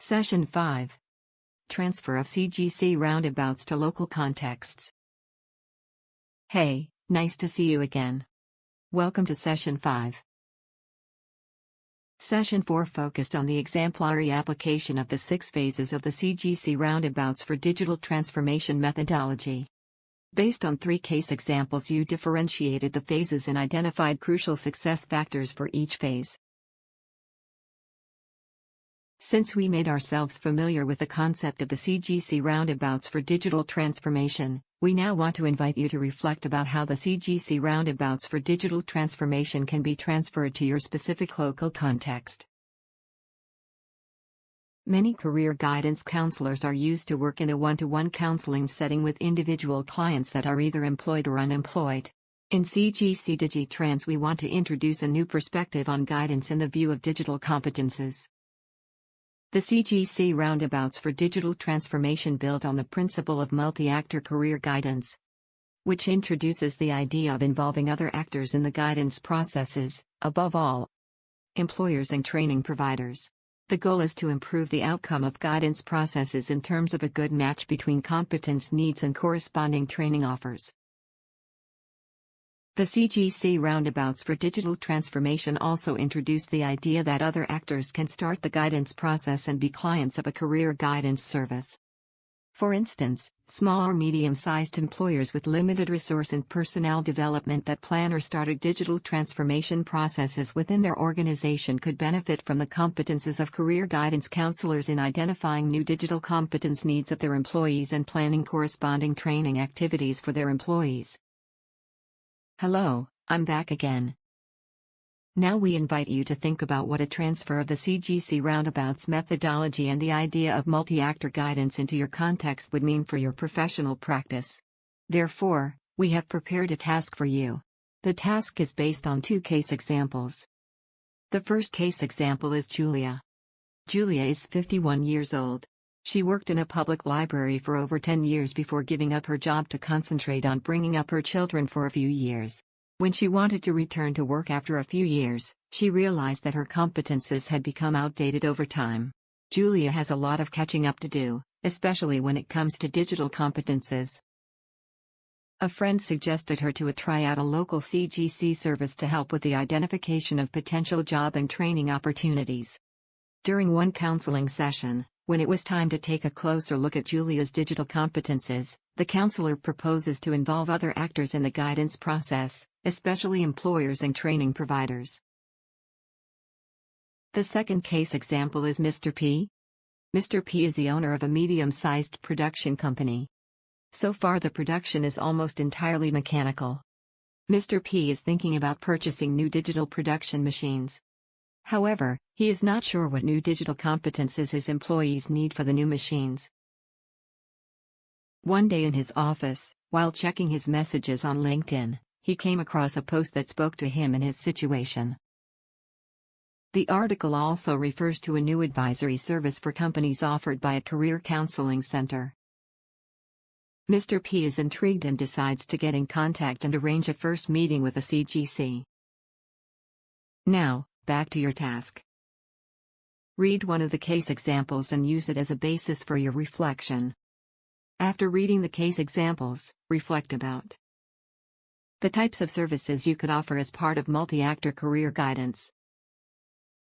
Session 5. Transfer of CGC roundabouts to local contexts. Hey, nice to see you again. Welcome to Session 5. Session 4 focused on the exemplary application of the 6 phases of the CGC roundabouts for digital transformation methodology. Based on 3 case examples, you differentiated the phases and identified crucial success factors for each phase. Since we made ourselves familiar with the concept of the CGC roundabouts for digital transformation, we now want to invite you to reflect about how the CGC roundabouts for digital transformation can be transferred to your specific local context. Many career guidance counselors are used to work in a one-to-one counseling setting with individual clients that are either employed or unemployed. In CGC-DigiTrans, we want to introduce a new perspective on guidance in the view of digital competences. The CGC roundabouts for digital transformation build on the principle of multi-actor career guidance, which introduces the idea of involving other actors in the guidance processes, above all, employers and training providers. The goal is to improve the outcome of guidance processes in terms of a good match between competence needs and corresponding training offers. The CGC roundabouts for digital transformation also introduce the idea that other actors can start the guidance process and be clients of a career guidance service. For instance, small or medium-sized employers with limited resource and personnel development that plan or start digital transformation processes within their organization could benefit from the competences of career guidance counselors in identifying new digital competence needs of their employees and planning corresponding training activities for their employees. Hello, I'm back again. Now we invite you to think about what a transfer of the CGC roundabouts methodology and the idea of multi-actor guidance into your context would mean for your professional practice. Therefore, we have prepared a task for you. The task is based on 2 case examples. The first case example is Julia. Julia is 51 years old. She worked in a public library for over 10 years before giving up her job to concentrate on bringing up her children for a few years. When she wanted to return to work after a few years, she realized that her competences had become outdated over time. Julia has a lot of catching up to do, especially when it comes to digital competences. A friend suggested her to try out a local CGC service to help with the identification of potential job and training opportunities. During one counseling session, when it was time to take a closer look at Julia's digital competences, the counselor proposes to involve other actors in the guidance process, especially employers and training providers. The second case example is Mr. P. Mr. P is the owner of a medium-sized production company. So far the production is almost entirely mechanical. Mr. P is thinking about purchasing new digital production machines. However, he is not sure what new digital competences his employees need for the new machines. One day in his office, while checking his messages on LinkedIn, he came across a post that spoke to him and his situation. The article also refers to a new advisory service for companies offered by a career counseling center. Mr. P is intrigued and decides to get in contact and arrange a first meeting with a CGC. Now, back to your task. Read one of the case examples and use it as a basis for your reflection. After reading the case examples, reflect about the types of services you could offer as part of multi-actor career guidance,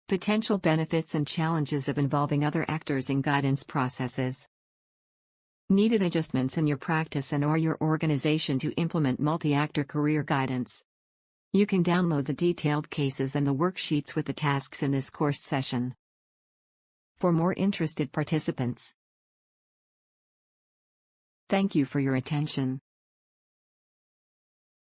potential benefits and challenges of involving other actors in guidance processes, needed adjustments in your practice and/or your organization to implement multi-actor career guidance. You can download the detailed cases and the worksheets with the tasks in this course session. For more interested participants, thank you for your attention.